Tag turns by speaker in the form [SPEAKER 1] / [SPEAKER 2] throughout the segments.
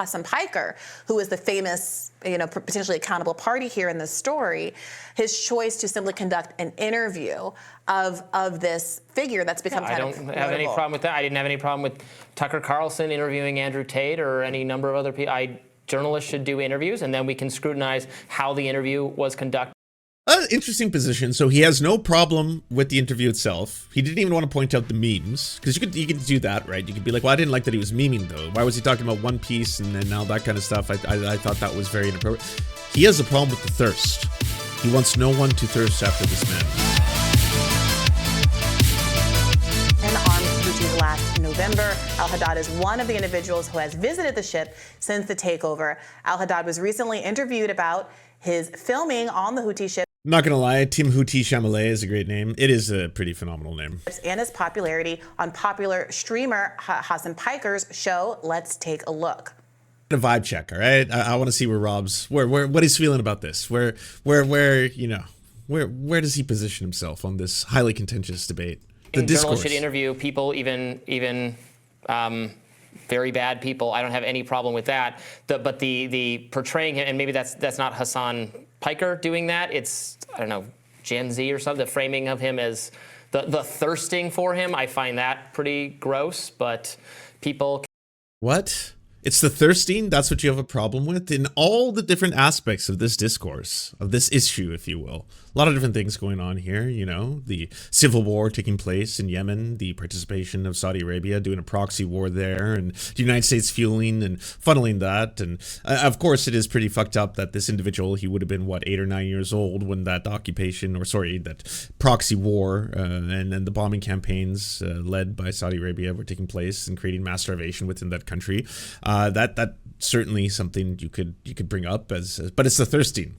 [SPEAKER 1] Hasan Piker, who is the famous, potentially accountable party here in this story, his choice to simply conduct an interview of this figure that's become kind of notable. I don't have any problem with that. I didn't have any problem with Tucker Carlson interviewing Andrew Tate or any number of other people. Journalists should do interviews, and then we can scrutinize how the interview was conducted.
[SPEAKER 2] Interesting position. So he has no problem with the interview itself. He didn't even want to point out the memes, because you could do that, right? You could be like, well, I didn't like that he was memeing though. Why was he talking about One Piece and then all that kind of stuff? I thought that was very inappropriate. He has a problem with the thirst. He wants no one to thirst after this man.
[SPEAKER 1] And on YouTube last November, Al-Haddad is one of the individuals who has visited the ship since the takeover. Al-Haddad was recently interviewed about his filming on the Houthi ship.
[SPEAKER 2] I'm not gonna lie, Timothée Chalamet is a great name. It is a pretty phenomenal name.
[SPEAKER 1] And his popularity on popular streamer Hasan Piker's show. Let's take a look.
[SPEAKER 2] A vibe check, all right? I want to see where Rob's what he's feeling about this. Where does he position himself on this highly contentious debate? The discourse.
[SPEAKER 3] Journalists should interview people, even very bad people. I don't have any problem with that. But the portraying him, and maybe that's not Hasan Piker doing that. It's, I don't know, Gen Z or something. The framing of him as the thirsting for him, I find that pretty gross. But people.
[SPEAKER 2] What? It's the thirsting? That's what you have a problem with? In all the different aspects of this discourse, of this issue, if you will. A lot of different things going on here, the civil war taking place in Yemen, the participation of Saudi Arabia doing a proxy war there, and the United States fueling and funneling that. And of course, it is pretty fucked up that this individual, he would have been, 8 or 9 years old when that that proxy war and the bombing campaigns led by Saudi Arabia were taking place and creating mass starvation within that country. That certainly something you could bring up but it's the thirsting.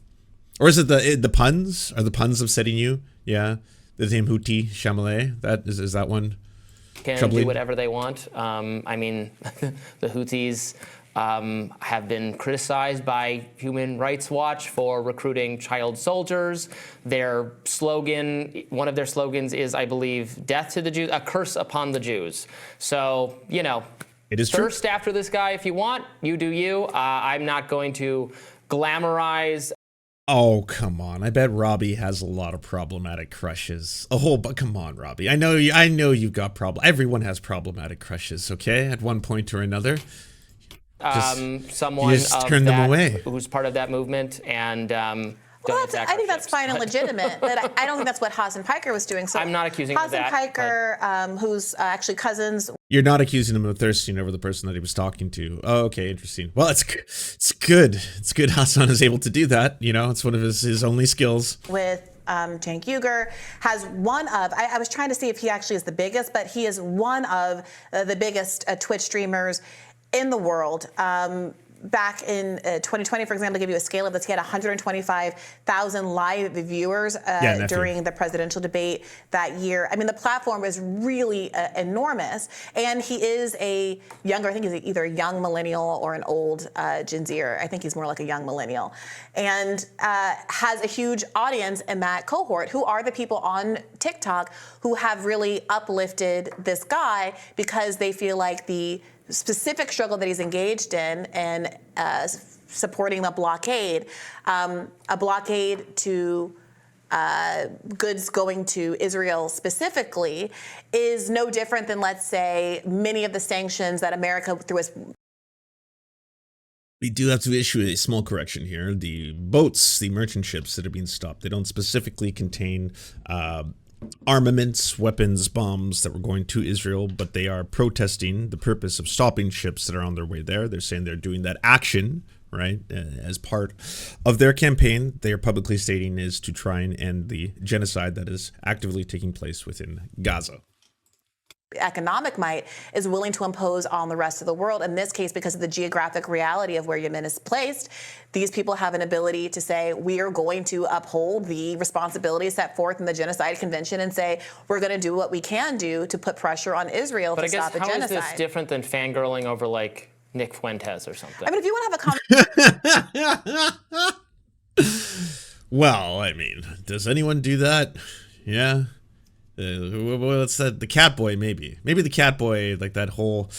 [SPEAKER 2] Or is it the puns? Are the puns upsetting you? Yeah, the name Timothée Chalamet. Is that one?
[SPEAKER 3] Can troubling? Do whatever they want. I mean, the Houthis have been criticized by Human Rights Watch for recruiting child soldiers. Their slogan, one of their slogans is, I believe, "Death to the Jews, a curse upon the Jews." So
[SPEAKER 2] it is
[SPEAKER 3] thirst
[SPEAKER 2] true.
[SPEAKER 3] after this guy if you want. You do you. I'm not going to glamorize.
[SPEAKER 2] Oh, come on. I bet Robbie has a lot of problematic crushes. But come on, Robbie. I know you've got everyone has problematic crushes, okay? At one point or another.
[SPEAKER 3] Someone
[SPEAKER 2] just turn them away.
[SPEAKER 3] Who's part of that movement and
[SPEAKER 1] well, I think that's fine and legitimate, but I don't think that's what Hasan Piker was doing. So
[SPEAKER 3] I'm not accusing him of that.
[SPEAKER 1] Hasan Piker, who's actually cousins.
[SPEAKER 2] You're not accusing him of thirsting over the person that he was talking to. Oh, okay, interesting. Well, it's good. It's good Hasan is able to do that. It's one of his only skills.
[SPEAKER 1] With Cenk Uygur has one of, I was trying to see if he actually is the biggest, but he is one of the biggest Twitch streamers in the world. Back in 2020, for example, to give you a scale of this, he had 125,000 live viewers during the presidential debate that year. I mean, the platform was really enormous. And he is I think he's either a young millennial or an old Gen Zer. I think he's more like a young millennial. And has a huge audience in that cohort, who are the people on TikTok who have really uplifted this guy because they feel like the specific struggle that he's engaged in and supporting the blockade, a blockade to goods going to Israel specifically, is no different than, let's say, many of the sanctions that America through its.
[SPEAKER 2] We do have to issue a small correction here. The boats, the merchant ships that are being stopped, they don't specifically contain armaments, weapons, bombs that were going to Israel, but they are protesting the purpose of stopping ships that are on their way there. They're saying they're doing that action, right, as part of their campaign. They are publicly stating is to try and end the genocide that is actively taking place within Gaza.
[SPEAKER 1] Economic might is willing to impose on the rest of the world. In this case, because of the geographic reality of where Yemen is placed, these people have an ability to say, we are going to uphold the responsibilities set forth in the Genocide Convention and say, we're going to do what we can do to put pressure on Israel to stop the genocide. But I guess how is this
[SPEAKER 3] different than fangirling over, like, Nick Fuentes or something?
[SPEAKER 1] I mean, if you want to have a
[SPEAKER 2] Well, I mean, does anyone do that? Yeah. what's that? The cat boy, maybe the cat boy, like that whole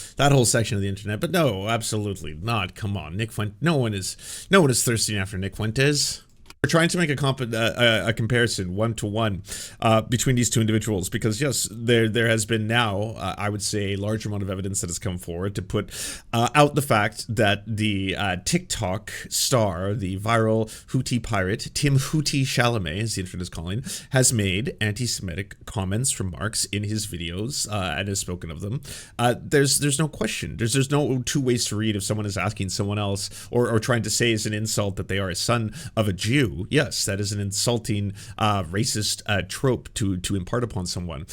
[SPEAKER 2] section of the internet. But no, absolutely not. Come on, Nick Fuentes. No one is thirsting after Nick Fuentes. We're trying to make a comparison one-to-one between these two individuals because, yes, there has been now, I would say, a large amount of evidence that has come forward to put out the fact that the TikTok star, the viral Houthi pirate, Tim Houthi Chalamet, as the internet is calling, has made anti-Semitic comments, remarks in his videos and has spoken of them. There's no question. There's no two ways to read if someone is asking someone else or trying to say as an insult that they are a son of a Jew. Yes, that is an insulting, racist trope to impart upon someone.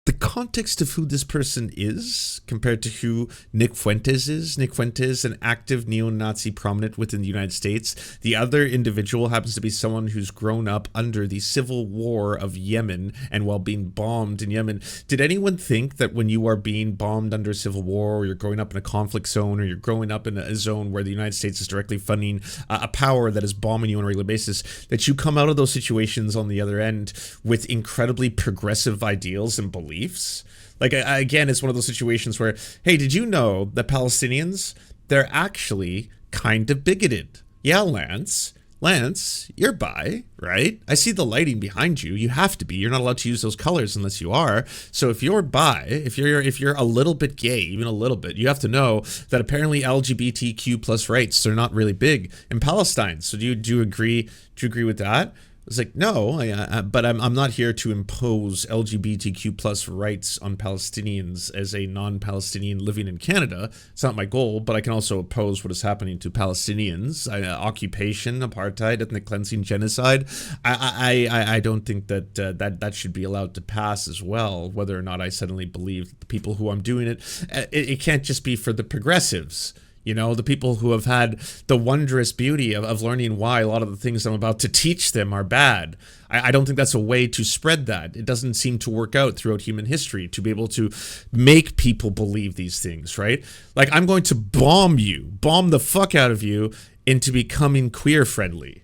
[SPEAKER 2] The context of who this person is compared to who Nick Fuentes is. Nick Fuentes, an active neo-Nazi prominent within the United States. The other individual happens to be someone who's grown up under the civil war of Yemen and while being bombed in Yemen. Did anyone think that when you are being bombed under civil war, or you're growing up in a conflict zone, or you're growing up in a zone where the United States is directly funding a power that is bombing you on a regular basis, that you come out of those situations on the other end with incredibly progressive ideals and beliefs? Like, again, it's one of those situations where, hey, did you know that Palestinians, they're actually kind of bigoted? Yeah, Lance, you're bi, right? I see the lighting behind you. You have to be. You're not allowed to use those colors unless you are. So if you're bi, if you're a little bit gay, even a little bit, you have to know that apparently LGBTQ plus rights are not really big in Palestine. So do you agree? Do you agree with that? It's like, no, but I'm not here to impose LGBTQ plus rights on Palestinians as a non-Palestinian living in Canada. It's not my goal, but I can also oppose what is happening to Palestinians, occupation, apartheid, ethnic cleansing, genocide. I don't think that that should be allowed to pass as well, whether or not I suddenly believe that the people who I'm doing it can't just be for the progressives. You know, the people who have had the wondrous beauty of learning why a lot of the things I'm about to teach them are bad. I don't think that's a way to spread that. It doesn't seem to work out throughout human history to be able to make people believe these things, right? Like, I'm going to bomb the fuck out of you into becoming queer friendly.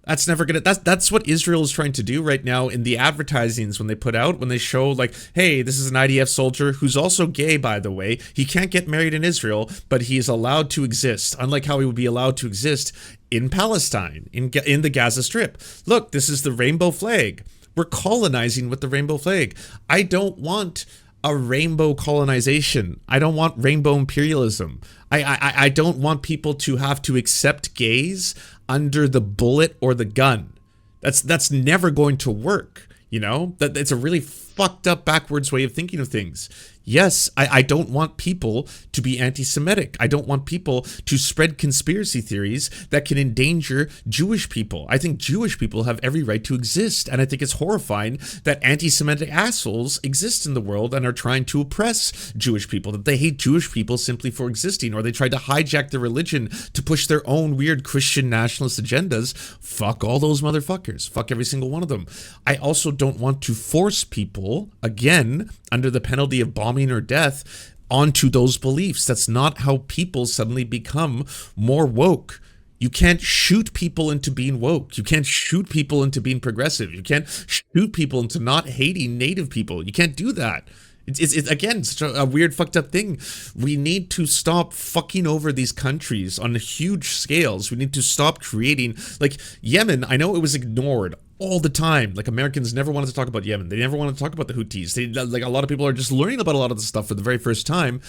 [SPEAKER 2] That's never gonna. That's what Israel is trying to do right now in the advertisings when they show like, hey, this is an IDF soldier who's also gay, by the way. He can't get married in Israel, but he is allowed to exist, unlike how he would be allowed to exist in Palestine, in the Gaza Strip. Look, this is the rainbow flag. We're colonizing with the rainbow flag. I don't want a rainbow colonization. I don't want rainbow imperialism. I don't want people to have to accept gays under the bullet or the gun. That's never going to work. You know, that it's a really fucked up backwards way of thinking of things. Yes, I don't want people to be anti-Semitic. I don't want people to spread conspiracy theories that can endanger Jewish people. I think Jewish people have every right to exist, and I think it's horrifying that anti-Semitic assholes exist in the world and are trying to oppress Jewish people, that they hate Jewish people simply for existing, or they try to hijack their religion to push their own weird Christian nationalist agendas. Fuck all those motherfuckers. Fuck every single one of them. I also don't want to force people, again, under the penalty of bombing or death, onto those beliefs. That's not how people suddenly become more woke. You can't shoot people into being woke. You can't shoot people into being progressive. You can't shoot people into not hating Native people. You can't do that. It's again, such a weird, fucked up thing. We need to stop fucking over these countries on huge scales. We need to stop creating, like Yemen, I know it was ignored all the time. Like, Americans never wanted to talk about Yemen. They never wanted to talk about the Houthis. Like, a lot of people are just learning about a lot of this stuff for the very first time.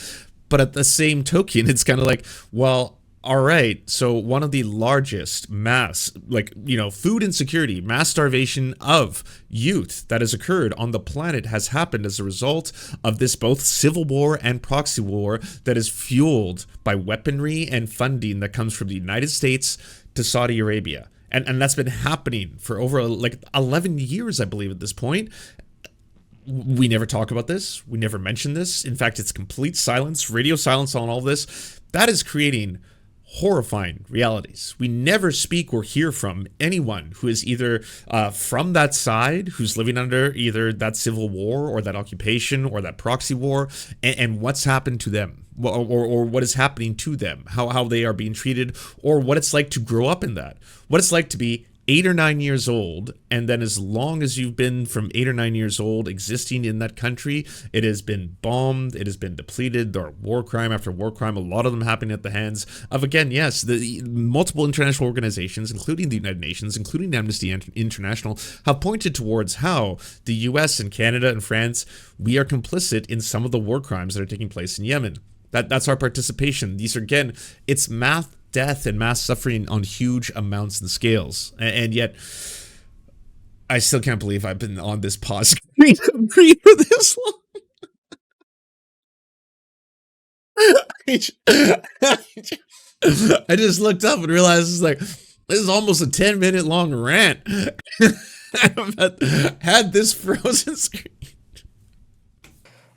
[SPEAKER 2] But at the same token, it's kind of like, well, all right, so one of the largest mass, food insecurity, mass starvation of youth that has occurred on the planet has happened as a result of this both civil war and proxy war that is fueled by weaponry and funding that comes from the United States to Saudi Arabia. And that's been happening for over 11 years, I believe, at this point. We never talk about this. We never mention this. In fact, it's complete silence, radio silence on all this. That is creating horrifying realities. We never speak or hear from anyone who is either from that side, who's living under either that civil war or that occupation or that proxy war, and what's happened to them, or what is happening to them, how they are being treated, or what it's like to grow up in that, what it's like to be 8 or 9 years old, and then as long as you've been from 8 or 9 years old existing in that country, it has been bombed, it has been depleted. There are war crime after war crime, a lot of them happening at the hands of, again, yes, the multiple international organizations, including the United Nations, including Amnesty International, have pointed towards how the US and Canada and France, we are complicit in some of the war crimes that are taking place in Yemen. That's our participation. These are, again, it's mass death and mass suffering on huge amounts and scales. And yet, I still can't believe I've been on this pause screen for this long. I just looked up and realized it's like, this is almost a 10-minute long rant. I've had this frozen screen.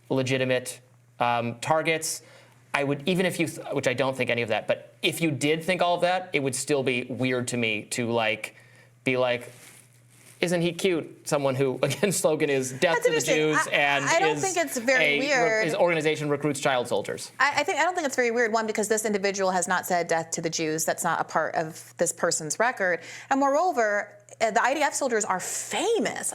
[SPEAKER 3] Legitimate targets. I would, even if you, which I don't think any of that, but if you did think all of that, it would still be weird to me to like, be like, isn't he cute? Someone who, again, slogan is death to the Jews, and
[SPEAKER 1] I don't think it's very weird.
[SPEAKER 3] His organization recruits child soldiers.
[SPEAKER 1] I don't think it's very weird. One, because this individual has not said death to the Jews. That's not a part of this person's record. And moreover, the IDF soldiers are famous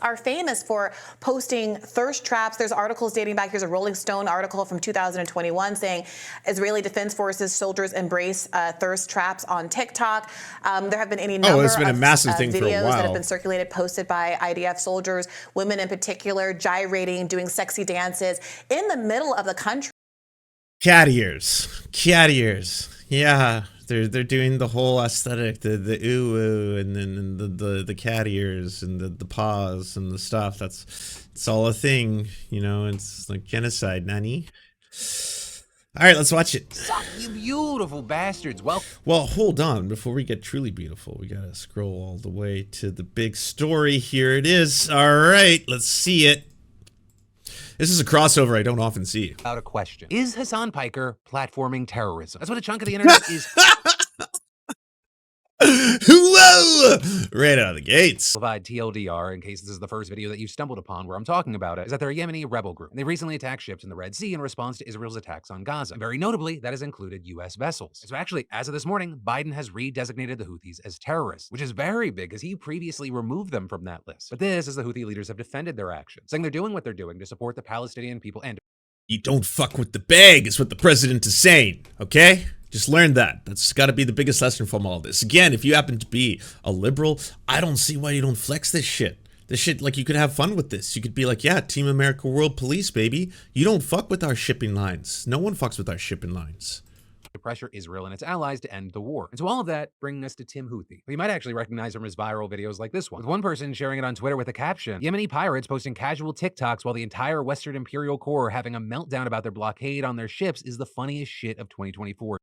[SPEAKER 1] for posting thirst traps. There's articles dating back. Here's a Rolling Stone article from 2021 saying Israeli Defense Forces soldiers embrace thirst traps on TikTok. There have been any number
[SPEAKER 2] it's been a massive thing for a
[SPEAKER 1] videos
[SPEAKER 2] while
[SPEAKER 1] that have been circulated, posted by IDF soldiers, women in particular, gyrating, doing sexy dances in the middle of the country.
[SPEAKER 2] Cat ears. Yeah. They're doing the whole aesthetic, the ooh and then the cat ears and the paws and the stuff. It's all a thing, you know. It's like genocide, nanny. All right, let's watch it.
[SPEAKER 4] Suck, you beautiful bastards. Well,
[SPEAKER 2] hold on. Before we get truly beautiful, we gotta scroll all the way to the big story. Here it is. All right, let's see it. This is a crossover I don't often see.
[SPEAKER 4] Without a question. Is Hasan Piker platforming terrorism? That's what a chunk of the internet is.
[SPEAKER 2] Whoa! Right out of the gates.
[SPEAKER 4] Provide TLDR, in case this is the first video that you stumbled upon where I'm talking about it, is that they're a Yemeni rebel group. They recently attacked ships in the Red Sea in response to Israel's attacks on Gaza. And very notably, that has included US vessels. And so actually, as of this morning, Biden has redesignated the Houthis as terrorists, which is very big, as he previously removed them from that list. But this is the Houthi leaders have defended their actions, saying they're doing what they're doing to support the Palestinian people and
[SPEAKER 2] you don't fuck with the bag is what the president is saying, okay? Just learn that. That's got to be the biggest lesson from all this. Again, if you happen to be a liberal, I don't see why you don't flex this shit. This shit, like, you could have fun with this. You could be like, yeah, Team America World Police, baby. You don't fuck with our shipping lines. No one fucks with our shipping lines.
[SPEAKER 4] to pressure Israel and its allies to end the war. And so all of that bringing us to Tim Houthi, who you might actually recognize from his viral videos like this one, with one person sharing it on Twitter with a caption, Yemeni pirates posting casual TikToks while the entire Western Imperial Corps having a meltdown about their blockade on their ships is the funniest shit of 2024.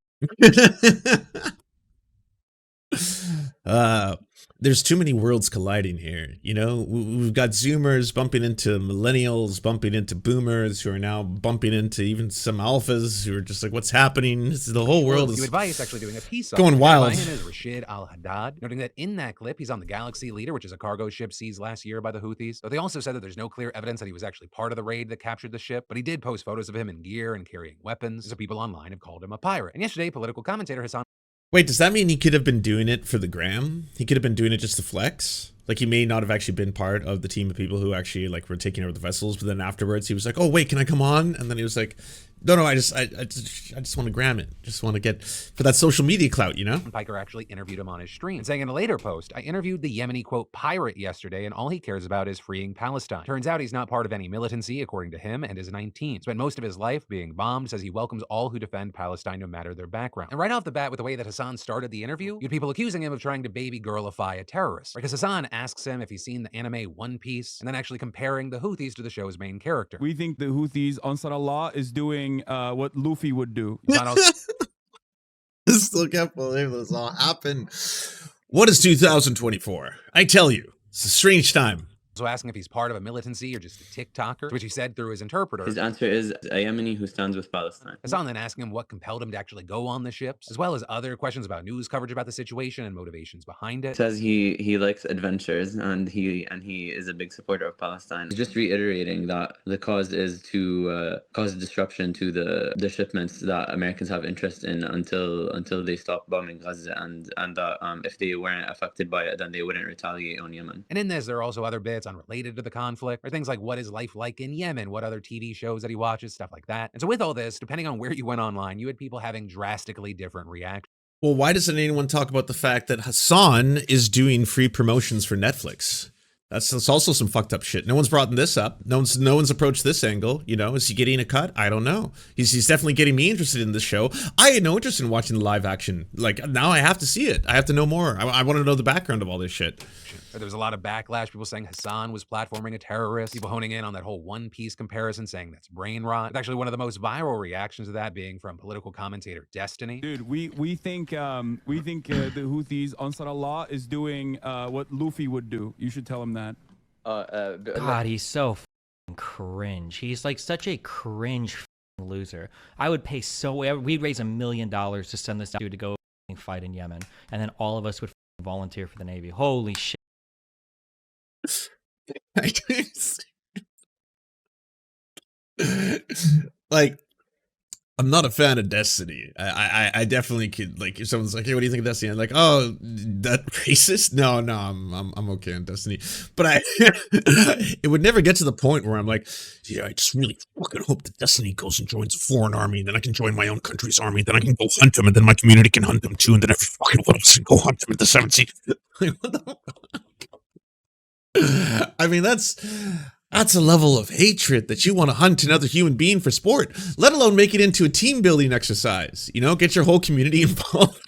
[SPEAKER 2] There's too many worlds colliding here. You know, we've got Zoomers bumping into millennials, bumping into boomers who are now bumping into even some alphas who are just like, what's happening? The whole world is
[SPEAKER 4] advice actually doing a piece
[SPEAKER 2] going wild.
[SPEAKER 4] By him is Rashid Al-Haddad, noting that in that clip, he's on the Galaxy Leader, which is a cargo ship seized last year by the Houthis. But they also said that there's no clear evidence that he was actually part of the raid that captured the ship, but he did post photos of him in gear and carrying weapons, so people online have called him a pirate. And yesterday, political commentator Hasan...
[SPEAKER 2] Wait, does that mean he could have been doing it for the gram? He could have been doing it just to flex? Like, he may not have actually been part of the team of people who actually, like, were taking over the vessels, but then afterwards he was like, oh, wait, can I come on? And then he was like, no, I just want to gram it. Just want to get for that social media clout, you know?
[SPEAKER 4] Piker actually interviewed him on his stream, saying in a later post, I interviewed the Yemeni, quote, pirate yesterday, and all he cares about is freeing Palestine. Turns out he's not part of any militancy, according to him, and is 19. Spent most of his life being bombed, says he welcomes all who defend Palestine no matter their background. And right off the bat, with the way that Hasan started the interview, you had people accusing him of trying to baby girlify a terrorist. Because Hasan asks him if he's seen the anime One Piece, and then actually comparing the Houthis to the show's main character.
[SPEAKER 5] We think the Houthis, Ansar Allah, is doing what Luffy would do.
[SPEAKER 2] Still can't believe this all happened. What is 2024? I tell you, it's a strange time.
[SPEAKER 4] So asking if he's part of a militancy or just a TikToker, which he said through his interpreter.
[SPEAKER 6] His answer is a Yemeni who stands with Palestine.
[SPEAKER 4] Hasan then asking him what compelled him to actually go on the ships, as well as other questions about news coverage about the situation and motivations behind it.
[SPEAKER 6] Says he likes adventures and he is a big supporter of Palestine. He's just reiterating that the cause is to cause disruption to the shipments that Americans have interest in until they stop bombing Gaza, and that if they weren't affected by it, then they wouldn't retaliate on Yemen.
[SPEAKER 4] And in this, there are also other bits unrelated to the conflict, or things like what is life like in Yemen, what other TV shows that he watches, stuff like that. And so with all this, depending on where you went online, you had people having drastically different reactions.
[SPEAKER 2] Well, why doesn't anyone talk about the fact that Hasan is doing free promotions for Netflix? That's also some fucked up shit. No one's brought this up. No one's approached this angle. You know, is he getting a cut? I don't know. He's definitely getting me interested in this show. I had no interest in watching the live action. Like, now I have to see it. I have to know more. I want to know the background of all this shit.
[SPEAKER 4] There was a lot of backlash, people saying Hasan was platforming a terrorist, people honing in on that whole One Piece comparison, saying that's brain rot. It's actually one of the most viral reactions to that being from political commentator Destiny.
[SPEAKER 5] Dude, we think the Houthis, Ansar Allah, is doing what Luffy would do. You should tell him that.
[SPEAKER 7] God, he's so cringe. He's like such a cringe loser. I would pay we'd raise $1 million to send this dude to go fight in Yemen, and then all of us would volunteer for the Navy. Holy shit.
[SPEAKER 2] Like, I'm not a fan of Destiny. I definitely could, like, if someone's like, hey, what do you think of Destiny? I'm like, oh, that racist? No, I'm okay on Destiny. But it would never get to the point where I'm like, yeah, I just really fucking hope that Destiny goes and joins a foreign army, and then I can join my own country's army, then I can go hunt them, and then my community can hunt them too, and then every fucking one of us can go hunt them in the 7th sea. Like, what the fuck? I mean, that's a level of hatred that you want to hunt another human being for sport, let alone make it into a team building exercise. You know, get your whole community involved.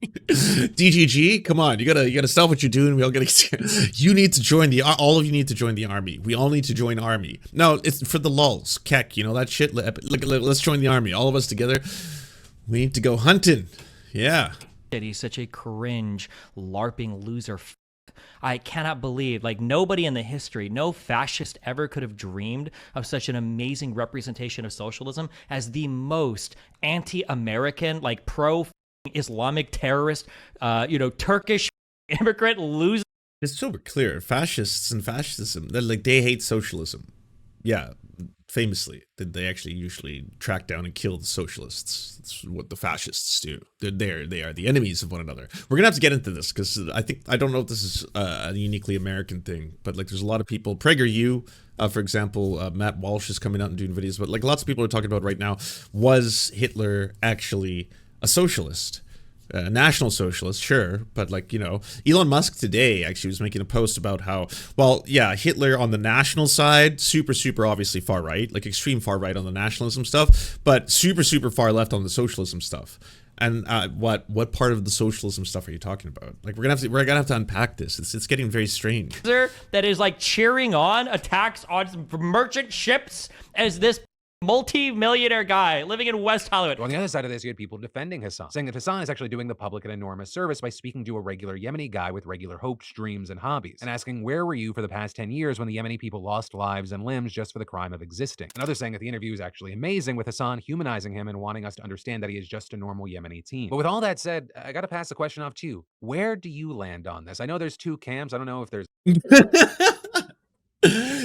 [SPEAKER 2] DGG, come on, you gotta stop what you're doing. We all gotta. You need to join all of you need to join the army. We all need to join army. No, it's for the lulz, Keck. You know that shit. Let's join the army, all of us together. We need to go hunting. Yeah.
[SPEAKER 7] He's such a cringe, LARPing loser. I cannot believe, like, nobody in the history, no fascist ever could have dreamed of such an amazing representation of socialism as the most anti-American, like, pro-Islamic terrorist, Turkish immigrant loser.
[SPEAKER 2] It's super clear. Fascists and fascism, they hate socialism. Yeah, famously, they actually usually track down and kill the socialists. That's what the fascists do. They are the enemies of one another. We're gonna have to get into this because I don't know if this is a uniquely American thing, but like there's a lot of people. PragerU, for example, Matt Walsh is coming out and doing videos, but like lots of people are talking about right now, was Hitler actually a socialist? National socialist, sure, but like, you know, Elon Musk today actually was making a post about how, well, yeah, Hitler on the national side, super obviously far right, like extreme far right on the nationalism stuff, but super far left on the socialism stuff. And what part of the socialism stuff are you talking about? Like we're gonna have to unpack this. It's getting very strange.
[SPEAKER 7] That is like cheering on attacks on merchant ships as this multi-millionaire guy living in West Hollywood.
[SPEAKER 4] On the other side of this, you had people defending Hasan, saying that Hasan is actually doing the public an enormous service by speaking to a regular Yemeni guy with regular hopes, dreams, and hobbies, and asking, where were you for the past 10 years when the Yemeni people lost lives and limbs just for the crime of existing? And others saying that the interview is actually amazing, with Hasan humanizing him and wanting us to understand that he is just a normal Yemeni teen. But with all that said, I gotta pass the question off to you. Where do you land on this? I know there's two camps. I don't know if there's...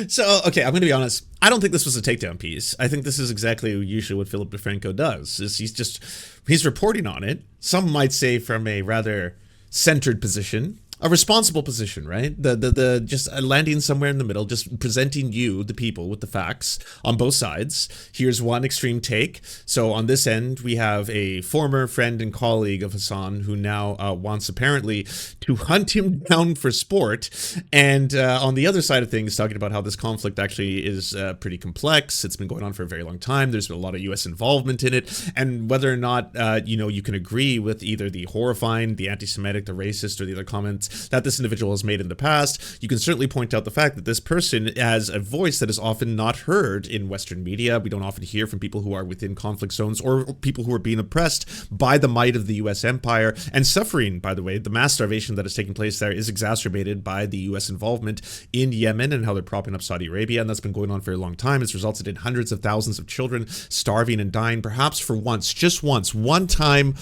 [SPEAKER 2] So, okay, I'm going to be honest. I don't think this was a takedown piece. I think this is exactly usually what Philip DeFranco'ed does. Is he's reporting on it. Some might say from a rather centered position, a responsible position, right? The just landing somewhere in the middle, just presenting you, the people, with the facts on both sides. Here's one extreme take. So on this end, we have a former friend and colleague of Hasan who now wants apparently to hunt him down for sport. And on the other side of things, talking about how this conflict actually is pretty complex. It's been going on for a very long time. There's been a lot of U.S. involvement in it. And whether or not, you can agree with either the horrifying, the anti-Semitic, the racist, or the other comments, mistakes that this individual has made in the past. You can certainly point out the fact that this person has a voice that is often not heard in Western media. We don't often hear from people who are within conflict zones or people who are being oppressed by the might of the U.S. empire and suffering, by the way. The mass starvation that is taking place there is exacerbated by the U.S. involvement in Yemen and how they're propping up Saudi Arabia, and that's been going on for a long time. It's resulted in hundreds of thousands of children starving and dying, perhaps for once, just once, one time,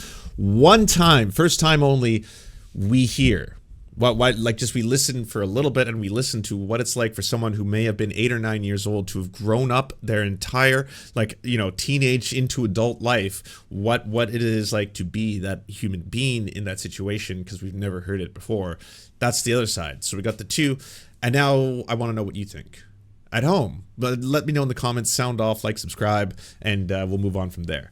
[SPEAKER 2] first time only, we hear. Like just we listen for a little bit and we listen to what it's like for someone who may have been 8 or 9 years old to have grown up their entire, like, you know, teenage into adult life, what it is like to be that human being in that situation, because we've never heard it before. That's the other side. So we got the two, and now I want to know what you think at home. But let me know in the comments, sound off, like, subscribe, and we'll move on from there.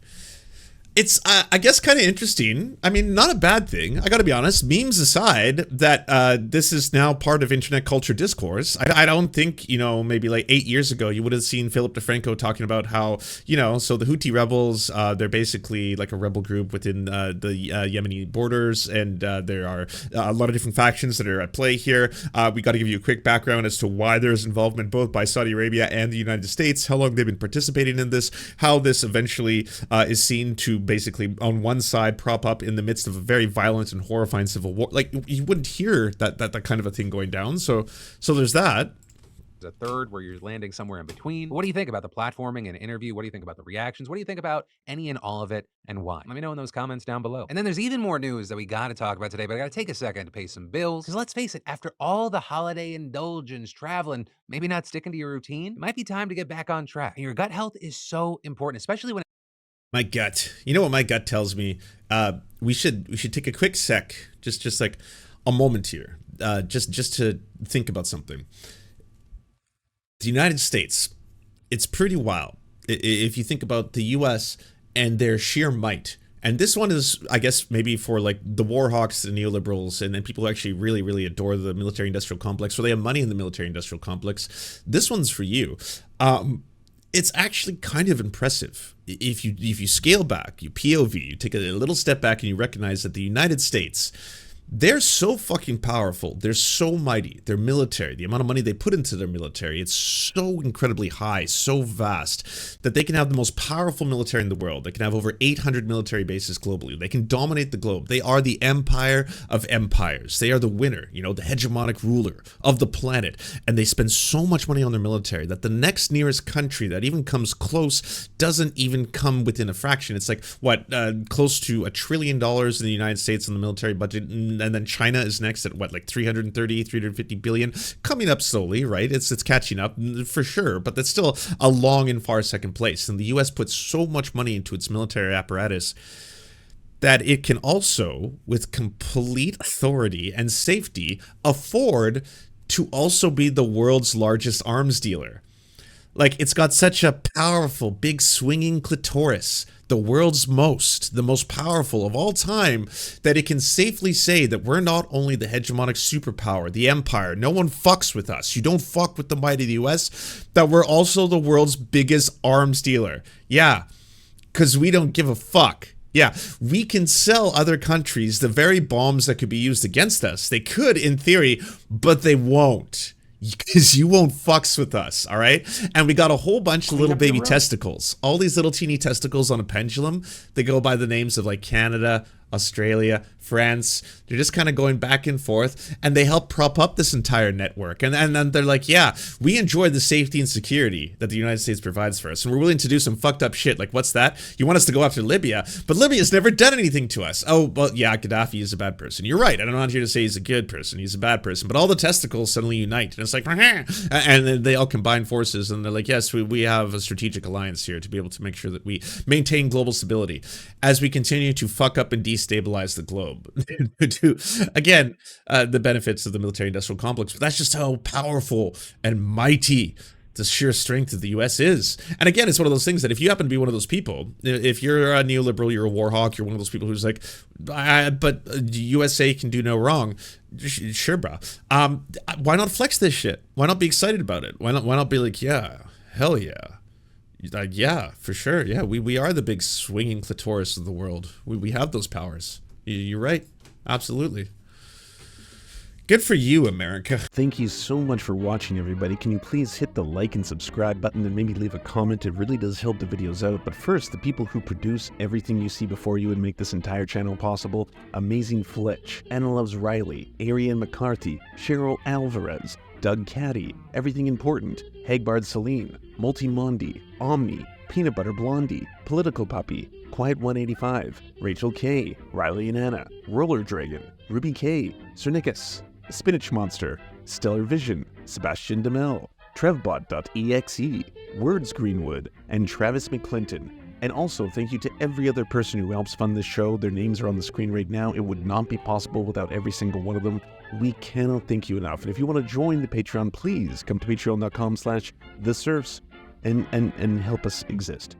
[SPEAKER 2] It's, I guess, kind of interesting. I mean, not a bad thing. I got to be honest, memes aside, that this is now part of internet culture discourse. I don't think, you know, maybe like 8 years ago, you would have seen Philip DeFranco'ed talking about how, you know, so the Houthi rebels, they're basically like a rebel group within the Yemeni borders, and there are a lot of different factions that are at play here. We got to give you a quick background as to why there's involvement both by Saudi Arabia and the United States, how long they've been participating in this, how this eventually is seen to basically on one side prop up in the midst of a very violent and horrifying civil war. Like, you wouldn't hear that kind of a thing going down. So there's that.
[SPEAKER 4] A third where you're landing somewhere in between. What do you think about the platforming and interview? What do you think about the reactions? What do you think about any and all of it, and why? Let me know in those comments down below. And then there's even more news that we got to talk about today, but I got to take a second to pay some bills. Because let's face it, after all the holiday indulgence, traveling, maybe not sticking to your routine, it might be time to get back on track. And your gut health is so important, especially when
[SPEAKER 2] My gut. You know what my gut tells me? We should take a quick sec, just like a moment here, just to think about something. The United States, it's pretty wild if you think about the U.S. and their sheer might. And this one is, I guess, maybe for like the war hawks, the neoliberals, and then people who actually really, really adore the military-industrial complex, or they have money in the military-industrial complex. This one's for you. It's actually kind of impressive. If you scale back, you POV, you take a little step back and you recognize that the United States, they're so fucking powerful. They're so mighty. Their military, the amount of money they put into their military, it's so incredibly high, so vast, that they can have the most powerful military in the world. They can have over 800 military bases globally. They can dominate the globe. They are the empire of empires. They are the winner, you know, the hegemonic ruler of the planet. And they spend so much money on their military that the next nearest country that even comes close doesn't even come within a fraction. It's like, what, close to $1 trillion in the United States on the military budget, and then China is next at what, like 350 billion, coming up slowly, right? It's catching up for sure, but that's still a long and far second place. And the US puts so much money into its military apparatus that it can also, with complete authority and safety, afford to also be the world's largest arms dealer. Like, it's got such a powerful, big swinging clitoris, the world's the most powerful of all time, that it can safely say that we're not only the hegemonic superpower, the empire, no one fucks with us, you don't fuck with the might of the US, that we're also the world's biggest arms dealer. Yeah, because we don't give a fuck. Yeah, we can sell other countries the very bombs that could be used against us. They could, in theory, but they won't. Because you won't fucks with us, all right? And we got a whole bunch of little baby testicles. All these little teeny testicles on a pendulum. They go by the names of like Canada, Australia, France. They're just kind of going back and forth, and they help prop up this entire network. And then they're like, yeah, we enjoy the safety and security that the United States provides for us, and we're willing to do some fucked up shit. Like, what's that? You want us to go after Libya, but Libya's never done anything to us. Oh, well, yeah, Gaddafi is a bad person. You're right. I'm not here to say he's a good person. He's a bad person. But all the testicles suddenly unite, and it's like, and then they all combine forces, and they're like, yes, we have a strategic alliance here to be able to make sure that we maintain global stability as we continue to fuck up and destabilize the globe. To, again, the benefits of the military-industrial complex, but that's just how powerful and mighty the sheer strength of the U.S. is. And again, it's one of those things that if you happen to be one of those people, if you're a neoliberal, you're a war hawk, you're one of those people who's like, but the USA can do no wrong. Sure, bro. Why not flex this shit? Why not be excited about it? Why not be like, yeah, hell yeah. Yeah, for sure. Yeah, we are the big swinging clitoris of the world. We have those powers. You're right. Absolutely. Good for you, America.
[SPEAKER 8] Thank you so much for watching, everybody. Can you please hit the like and subscribe button and maybe leave a comment? It really does help the videos out. But first, the people who produce everything you see before you and make this entire channel possible: Amazing Fletch, Anna Loves Riley, Ariane McCarthy, Cheryl Alvarez, Doug Caddy, Everything Important, Hagbard Celine, Multimondi, Omni, Peanut Butter Blondie, Political Puppy, Quiet 185, Rachel K, Riley and Anna, Roller Dragon, Ruby K, Cernicus, Spinach Monster, Stellar Vision, Sebastian DeMel, Trevbot.exe, Words Greenwood, and Travis McClinton. And also, thank you to every other person who helps fund this show. Their names are on the screen right now. It would not be possible without every single one of them. We cannot thank you enough. And if you want to join the Patreon, please come to patreon.com/theserfs and help us exist.